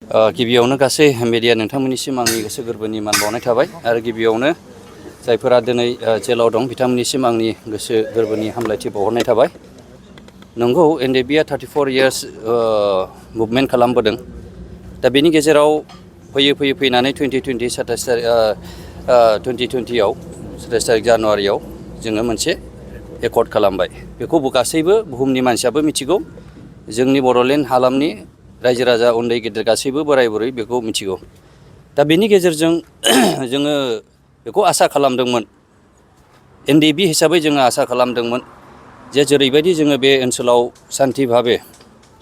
गिबियावनो गासै मिडिया नोंथांमोननिसिम आंनि गोसो गोरबोनि मान बावनाय थाबाय आरो गिबियावनो जायफोरा दिनै जेलाव दं बिथांमोननिसिम आंनि गोसो गोरबोनि हामलायथि बावहरनाय थाबाय। नंगौ एनडिएबिआ 34 इयार्स मुभमेन्ट खालामबोदों। दा बेनि गेजेराव फैयै फैनानै 2020 2020आव 27 तारिख जानुवारियाव जोङो मोनसे एकर्ड खालामबाय। बेखौ गासैबो बुहुमनि मानसियाबो मिथिगौ। जोंनि बड'लेण्ड हालामनि रायजो राजा उन्दै गेदेर गासैबो बोराय बुरै बेखौ मिथिगौ। दा बेनि गेजेरजों जोङो बेखौ आसा खालामदोंमोन, एनडिएबि हिसाबै जोङो आसा खालामदोंमोन जे जेरैबायदि जोङो बे ओनसोलाव सान्थि भाबे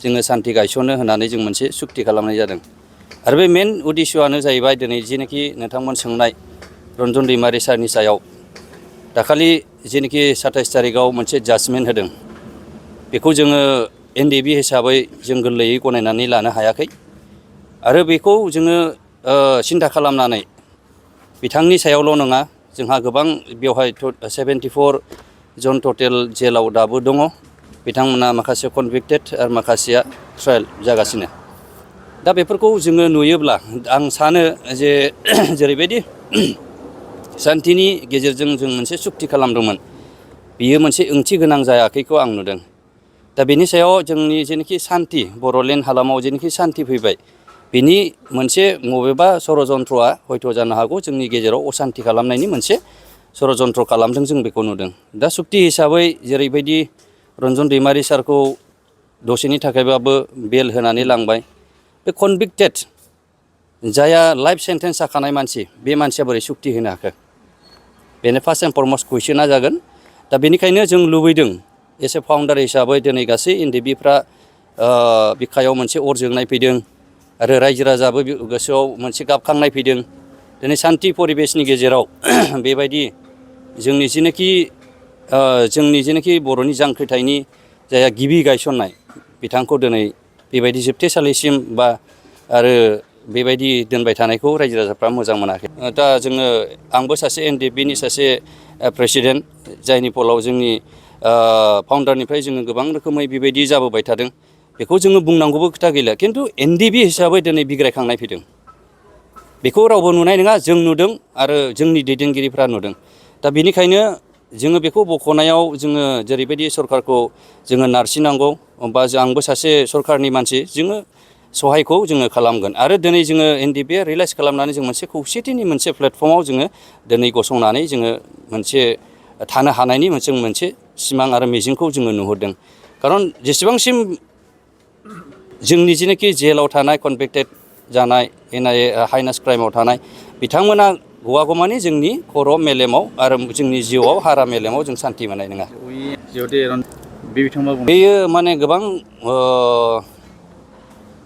जोङो सान्थि गायसननो होननानै जों मोनसे सुक्ति खालामनाय जादों। आरो बे मेन उद्देश्यआनो जाहैबाय दिनै जेनाखि नोंथांमोन सोंनाय रन्जन दैमारि सारनि सायाव दाखालि जेनाखि 27 तारिखआव मोनसे जाजमेन्ट होदों, बेखौ जोङो एनडिएबि हिसाबै जों गोरलैयै गनायनानै लानो हायाखै। आरो बेखौ जोङो सिन्था खालामनानै बिथांनि सायावल' नङा, जोंहा गोबां बेवहाय 74 जन टटेल जेलाव दाबो दङ। बिथांमोना माखासे कनभिक्टेड आरो माखासेया ट्रायल जागासिनो। दा बेफोरखौ जोङो नुयोब्ला आं सानो जे जेरैबायदि सान्थिनि गेजेरजों जों मोनसे सुक्ति खालामदोंमोन, बियो मोनसे ओंथि गोनां जायाखैखौ आं नुदों। दा बेनि सायाव जोंनि जेनाखि सान्थि बड'लेण्ड हालामाव जेनाखि सान्थि फैबाय, बिनि मोनसे बबेबा षड़यन्त्रआ हयथ' जानो हागौ जोंनि गेजेराव असान्थि खालामनायनि मोनसे षड़यन्त्र खालामदों, जों बेखौ नुदों। दा सुक्ति हिसाबै जेरैबायदि रन्जन दैमारि सारखौ दसेनि थाखायबाबो बेल होनानै लांबाय, बे कनभिक्टेड जायहा लाइफ सेन्टेन्स जाखानाय मानसि, बे मानसिया बोरै सुक्ति होनो हाखो? बेनो फार्स्ट एन्ड फरमस्ट कुइसना जागोन। दा बेनिखायनो जों लुबैदों एस ए फाउन्डार हिसाबै दिनै गासै एनडिएबिफ्रा बिखायाव मोनसे अर जोंनाय फैदों आरो रायजो राजाबो गोसोआव मोनसे गाबखांनाय फैदों। दिनै सान्थि परिबेसनि गेजेराव बेबायदि जोंनि जेनाखि बर'नि जांख्रिथायनि जायहा गिबि गायसननाय, बिथांखौ दिनै बेबायदि जोबथेसालिसिम बा आरो बेबायदि दोनबाय थानायखौ रायजो राजाफ्रा मोजां मोनाखै। दा आंबो सासे एनडिएबिनि सासे प्रेसिडेन्ट, जायनि फलाव जोंनि फाउन्डारनिफ्राय जोङो गोबां रोखोमै बेबायदि जाबोबाय थादों। बेखौ जोङो बुंनांगौबो खोथा गैला। खिन्थु एनडिएबि हिसाबै दिनै बिग्रायखांनाय फैदों। बेखौ रावबो नुनाय नङा, जों नुदों आरो जोंनि दैदेनगिरिफ्रा नुदों। दा बेनिखायनो जोङो बेखौ बख'नायाव जोङो जेरैबायदि सरकारखौ जोङो नारसिननांगौ, बा आंबो सासे सरकारनि मानसि, जोङो सहायखौ जोङो खालामगोन। आरो दिनै जोङो एनडिएबिआ रियेलाइज खालामनानै जों मोनसे खौसेथिनि मोनसे प्लेटफर्माव जोङो दिनै गसंनानै जोङो मोनसे थानो हानायनि मोनसे सिमां आरो मिजिंखौ जोङो नुहुरदों। खारन जेसेबांसिम जोंनि जेनाखि जेलाव थानाय कनभिक्टेड जानाय एनआइए हाइनास क्राइमाव थानाय बिथांमोना गवागौमानि जोंनि खर' मेलेमाव आरो जोंनि जिउआव हारा मेलेमाव जों सान्थि मोननाय नङा। बेयो माने गोबां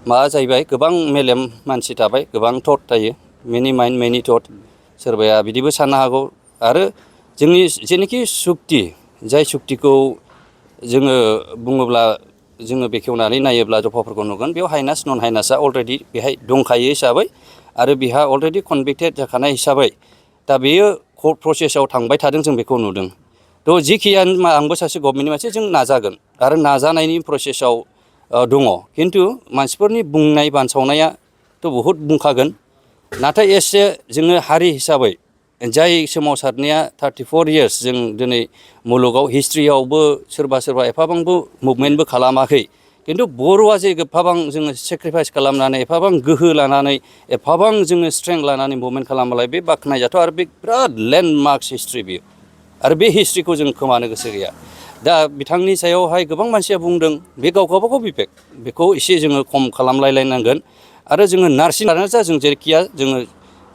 माबा जाहैबाय, गोबां मेलेम मानसि थाबाय, गोबां थट थायो, मेनि माइन्ड मेनि थट। सोरबाया बिदिबो साननो हागौ। आरो जोंनि जेनाखि सुक्ति, जाय सुक्तिखौ जोङो बुङोब्ला जोङो बेखेवनानै नायोब्ला दफाफोरखौ नुगोन, बेयाव हाइनास नन हाइनासआ अलरेडि बेहाय दंखायो हिसाबै आरो बेहा अलरेडि कनभिक्टेड जाखानाय हिसाबै दा बेयो कर्ट प्रसेसआव थांबाय थादों, जों बेखौ नुदों। थ' जिखियानो आंबो सासे गभमेन्टनि मानसि, जों नाजागोन आरो नाजानायनि प्रसेसआव दङ। खिन्थु मानसिफोरनि बुंनाय बानसावनायाथ' बहुद बुंखागोन। नाथाय एसे जोङो हारि हिसाबै जाय सोमावसारनाया 34 इयार्स जों दिनै मुलुगाव हिस्ट्रियावबो सोरबा एफाबांबो मुभमेन्टबो खालामाखै, खिन्थु बर'आ जे एफाबां जोङो सेक्रिफाइस खालामनानै एफाबां गोहो लानानै एफाबां जोङो स्ट्रेंथ लानानै मुभमेन्ट खालामबालाय बे बाख्नायजाथाव आरो बे बिराद लेन्डमार्क हिस्ट्रि बियो। आरो बे हिस्ट्रिखौ जों खोमानो गोसो गैया। दा बिथांनि सायावहाय गोबां मानसिया बुंदों, बे गावबागाव बिबेक, बेखौ एसे जोङो खम खालामलायलायनांगोन। आरो जोङो नारसिनानो जा, जों जेरैखिया जोङो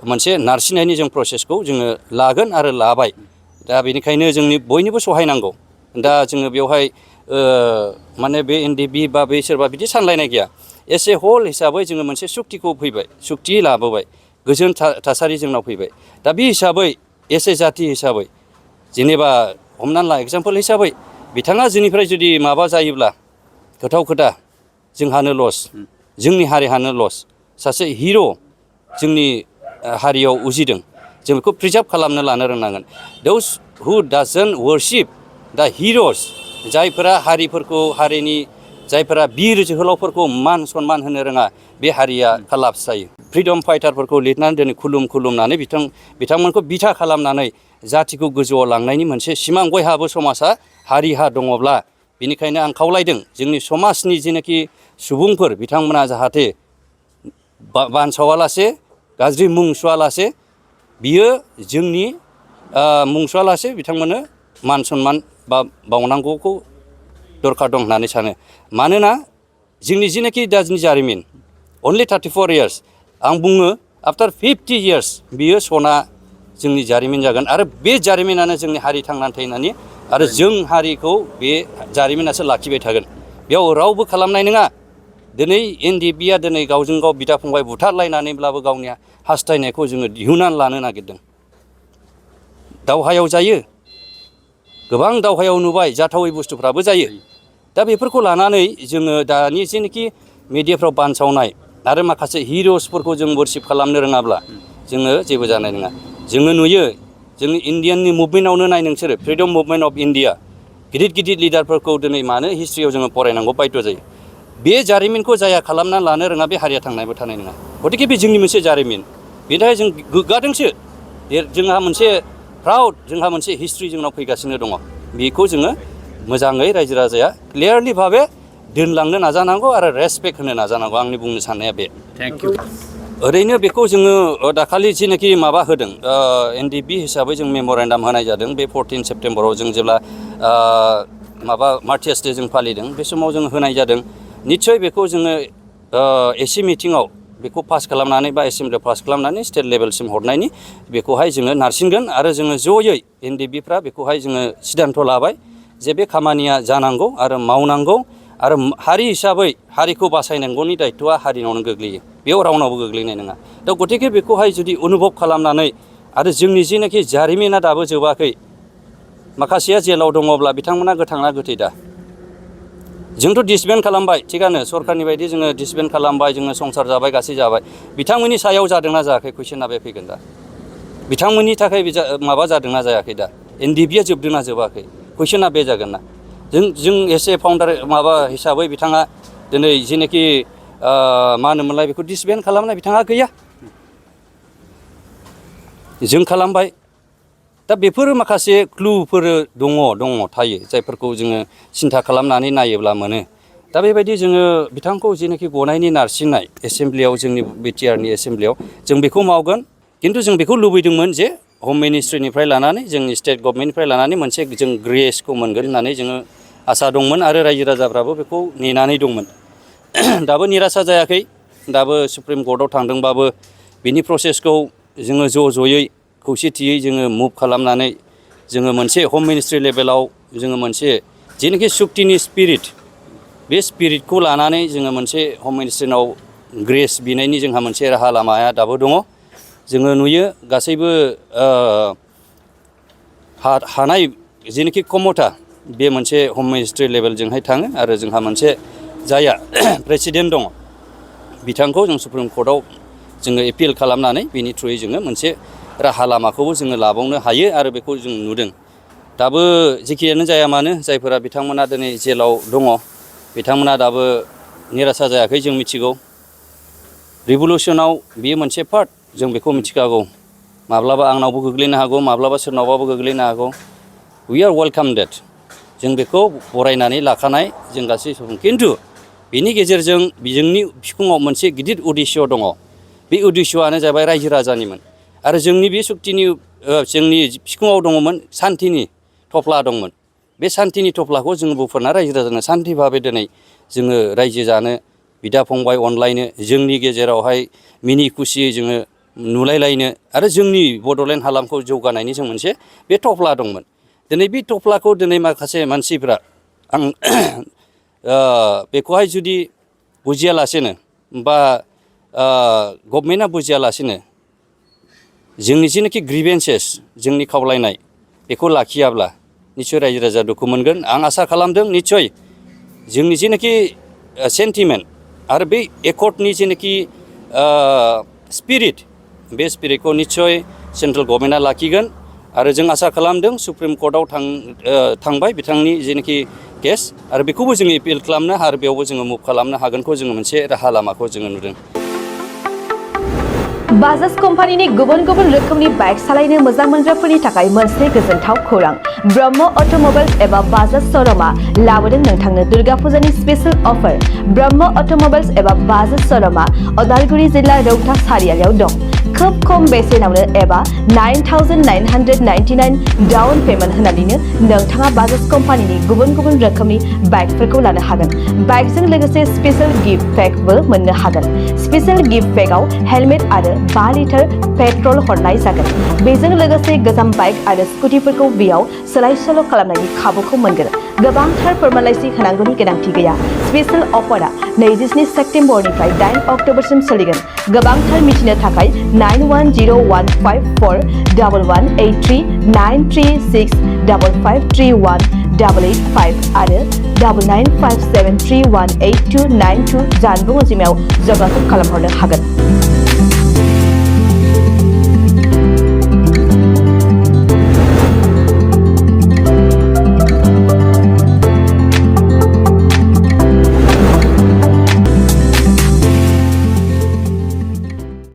मोनसे नारसिननायनि जों प्रसेसखौ जोङो लागोन आरो लाबाय। दा बेनिखायनो जोंनि बयनिबो सहाय नांगौ। दा जोङो बेवहाय माने बे एनडिएबि बा बे सोरबा बिदि सानलायनाय गैया। एस ए हल हिसाबै जोङो मोनसे सुक्तिखौ फैबाय, सुक्ति लाबोबाय, गोजोन थासारि जोंनाव फैबाय। दा बे हिसाबै एस ए जाथि हिसाबै जेनेबा हमनानै ला एग्जाम्पल हिसाबै बिथाङा जोंनिफ्राय जुदि माबा जायोब्ला गोथाव खोथा, जोंहानो लस, जोंनि हारिहानो लस। सासे हिर' जोंनि हारियाव उजिदों, जों बेखौ प्रिजार्भ खालामनो लानो रोंनांगोन। दौस हु डाजन्ट वर्शिप दा हिर'स, जायफोरा हारिफोरखौ हारिनि जायफोरा बिर जोहोलावफोरखौ मान सनमान होनो रोङा बे हारिया कालाप्स जायो। फ्रिडम फाइटारफोरखौ लिरनानै दिनै खुलुमनानै बिथांमोनखौ बिथा खालामनानै जाथिखौ गोजौआव लांनायनि मोनसे सिमां बयहाबो समाजा हारिहा दङब्ला बेनिखायनो आं खावलायदों जोंनि समाजनि जेनाखि सुबुंफोर बिथांमोना जाहाथे बानसावालासे गाज्रि मुं सुवालासे बियो जोंनि मुं सुवालासे बिथांमोननो मान सनमान बा बावनांगौखौ दरखार दं होननानै सानो। मानोना जोंनि जेनाखि दानि जारिमिन अनलि 34 years आं बुङो आफ्टार 50 years बियो सना जोंनि जारिमिन जागोन आरो बे जारिमिनानो जोंनि हारि थांनानै थानायनि आरो जों हारिखौ बे जारिमिनासो लाखिबाय थागोन। बेयाव रावबो खालामनाय नङा। दिनै NDBआ दिनै गावजों गाव बिदा फंबाय बुथारलायनानैब्लाबो गावनि हास्थायनायखौ जोङो दिहुननानै लानो नागिरदों। दावहायाव जायो, गोबां दावहायाव नुबाय जाथावै बुस्थुफ्राबो जायो। दा बेफोरखौ लानानै जोङो दानि जेनाखि मिडियाफ्राव बानसावनाय आरो माखासे हिर'सफोरखौ जों वर्शिप खालामनो रोङाब्ला जोङो जेबो जानाय नङा। जोङो नुयो जोंनि इण्डियाननि मुभमेन्टआवनो नाय नोंसोरो फ्रिडम मुभमेन्ट अफ इण्डिया गिदिर गिदिर लिडारफोरखौ दिनै मानो हिस्ट्रियाव जोङो फरायनांगौ बायध' जायो। बे जारिमिनखौ जाया खालामनानै लानो रोङा बे हारिया थांनायबो थानाय नङा। गथिखे बे जोंनि मोनसे जारिमिन। बेनि थाखाय जों गोग्गादोंसो जोंहा मोनसे प्राउड जोंहा मोनसे हिस्ट्रि जोंनाव फैगासिनो दङ। बेखौ जोङो मोजाङै रायजो राजाया क्लियारलि भाबे दोनलांनो नाजानांगौ आरो रेसपेक्ट होनो नाजानांगौ। आंनि बुंनो साननाया बे। Thank you. ओरैनो बेखौ जोङो दाखालि जेनाखि माबा होदों NDB हिसाबै जों मेम'रेन्डाम होनाय जादों। बे 14 सेप्टेम्बराव जों जेब्ला माबा मार्टियार्स डे जों फालिदों बे समाव जों होनाय जादों। निस्सय बेखौ जोङो एसि मिटिङाव बेखौ पास खालामनानै बा एसेमब्लियाव पास खालामनानै स्टेट लेभेलसिम हरनायनि बेखौहाय जोङो नारसिनगोन आरो जोङो जयै NDBफ्रा बेखौहाय जोङो सिदान्थ' लाबाय जे बे खामानिया जानांगौ आरो मावनांगौ आरो हारि हिसाबै हारिखौ बासायनांगौनि दायथ'आ हारिनावनो गोग्लैयो। बेयाव रावनावबो गोग्लैनाय नङा। दा गथिखे बेखौहाय जुदि अनुभब खालामनानै आरो जोंनि जेनाखि जारिमिना दाबो जोबाखै माखासेया जेलाव दङब्ला बिथांमोना गोथाङा गोथै दा। जोंथ' डिसबेन्ड खालामबाय थिगानो सरखारनि बायदि जोङो डिसबेन्ड खालामबाय जोङो संसार जाबाय गासै जाबाय। बिथांमोननि सायाव जादोंना जायाखै कुइसना बे फैगोन दा। बिथांमोननि थाखाय माबा जादोंना जायाखै दा। NDBआ जोबदोंना जोबाखै कुइसना बे जागोन ना। जों एसे फाउन्डार माबा हिसाबै बिथाङा दिनै जेनाखि मा होनोमोनलाय बेखौ डिसबेन्ड खालामनाय बिथाङा गैया। जों खालामबाय। दा बेफोरो माखासे क्लुफोर दङ थायो जायफोरखौ जोङो सिन्था खालामनानै नायोब्ला मोनो। दा बेबायदि जोङो बिथांखौ जेनाखि गनायनि नारसिननाय एसेमब्लियाव जोंनि BTRनि एसेमब्लियाव जों बेखौ मावगोन। खिन्थु जों बेखौ लुबैदोंमोन जे हम मिनिस्ट्रिनिफ्राय लानानै जोंनि स्टेट गभर्नमेन्टनिफ्राय लानानै मोनसे जों ग्रेसखौ मोनगोन होननानै जोङो आसा दंमोन आरो रायजो राजाफ्राबो बेखौ नेनानै दंमोन। दाबो निरासा जायाखै। दाबो सुप्रिम कर्टआव थांदोंबाबो बिनि प्रसेसखौ जोङो ज'यै खौसेथियै जोङो मुभ खालामनानै जोङो मोनसे हम मिनिस्ट्रि लेभेलाव जोङो मोनसे जेनाखि सुक्तिनि स्पिरिट बे स्पिरिटखौ लानानै जोङो मोनसे हम मिनिस्ट्रिनाव ग्रेस बिनायनि जोंहा मोनसे राहा लामाया दाबो दङ। जोङो नुयो गासैबो हानाय जेनाखि खमथा बे मोनसे हम मिनिस्ट्रि लेभेलजोंहाय थाङो आरो जोंहा मोनसे जायहा प्रेसिडेन्ट दङ बिथांखौ जों सुप्रिम कर्टआव जोङो एपिल खालामनानै बिनि थ्रुयै जोङो मोनसे राहा लामाखौबो जोङो लाबावनो हायो आरो बेखौ जों नुदों। दाबो जेखियानो जाया मानो जायफोरा बिथांमोना दिनै जेलाव दङ बिथांमोना दाबो निरासा जायाखै जों मिथिगौ। रिभलिउसनाव बेयो मोनसे पार्ट जों बेखौ मिथिखागौ। माब्लाबा आंनावबो गोग्लैनो हागौ माब्लाबा सोरनावबाबो गोग्लैनो हागौ। We are welcome date. जों बेखौ बरायनानै लाखानाय जों गासै सुबुं। खिन्थु बेनि गेजेरजों जोंनि बिखुङाव मोनसे गिदिर उद्देश्य दङ। बे उद्देश्यआनो जाबाय रायजो राजानिमोन आरो जोंनि बे सुक्तिनि जोंनि बिखुङाव दङमोन सान्थिनि थफ्ला दंमोन। बे सान्थिनि थफ्लाखौ जोङो बुफुरना रायजो राजानो सान्थि भाबै दिनै जोङो रायजो जानो बिदा फंबाय अनलायनो जोंनि गेजेरावहाय मिनि खुसियै जोङो नुलायलायनो आरो जोंनि बड'लेण्ड हालामखौ जौगानायनि जों मोनसे बे थफ्ला दंमोन। दिनै बे थफ्लाखौ दिनै माखासे मानसिफ्रा आं बेखौहाय जुदि बुजियालासेनो बा गभर्नमेन्टआ बुजियालासेनो जोंनि जेनाखि ग्रिभेन्सेस जोंनि खावलायनाय बेखौ लाखियाब्ला निस्सय रायजो राजा दुखु मोनगोन। आं आसा खालामदों निस्सय जोंनि जेनाखि सेन्टिमेन्ट आरो बै एकर्डनि जेनाखि स्पिरिट बे स्पिरिटखौ निस्सय सेन्ट्रेल गभर्नमेन्टआ लाखिगोन आरो जों आसा खालामदों सुप्रिम कर्टआव थांबाय बिथांनि जेनाखि केस आरो बेखौबो जोङो एपिल खालामनो आरो बेयावबो जोङो मुभ खालामनो हागोनखौ जोङो मोनसे राहा लामाखौ जोङो नुदों। बाजाज कम्पानिनि गुबुन गुबुन रोखोमनि बाइक सालायनो मोजां मोनग्राफोरनि थाखाय मोनसे गोजोनथाव खौरां। ब्रह्म अट'मबाइल्स एबा बाजाज श'रुमआ लाबोदों नोंथांनो दुर्गा फुजानि स्पेशल अफार। ब्रह्म अट'मबाइल्स एबा बाजाज श'रुमआ उदालगुरि जिल्ला रौता सारियालियाव दं। खोब खम बेसेनावनो एबा 9,999 डाउन पेमेन्ट होनानैनो नोंथाङा बाजाज कम्पानिनि गुबुन गुबुन रोखोमनि बाइकफोरखौ लानो हागोन। बाइकजों लोगोसे स्पेशल गिफ्ट पेकबो मोननो हागोन। स्पेशल गिफ्ट पेकआव हेलमेट आरो 5 लिटार पेट्रल हरनाय जागोन। बेजों लोगोसे गोजाम बाइक आरो स्कुटिफोरखौ बेयाव सोलाय सोल' खालामनायनि खाबुखौ मोनगोन। गोबांथार फोरमानलाइसि होनांगौनि गोनांथि गैया। स्पेशल अफारा 27 सेप्तेम्बरनिफ्राय 8 अक्ट'बरसिम सोलिगोन। गोबांथार मिथिनो थाखाय 9101541183 936553188 आरो 9957318292 जानबुं अनजिमायाव जगाजग खालामहरनो हागोन।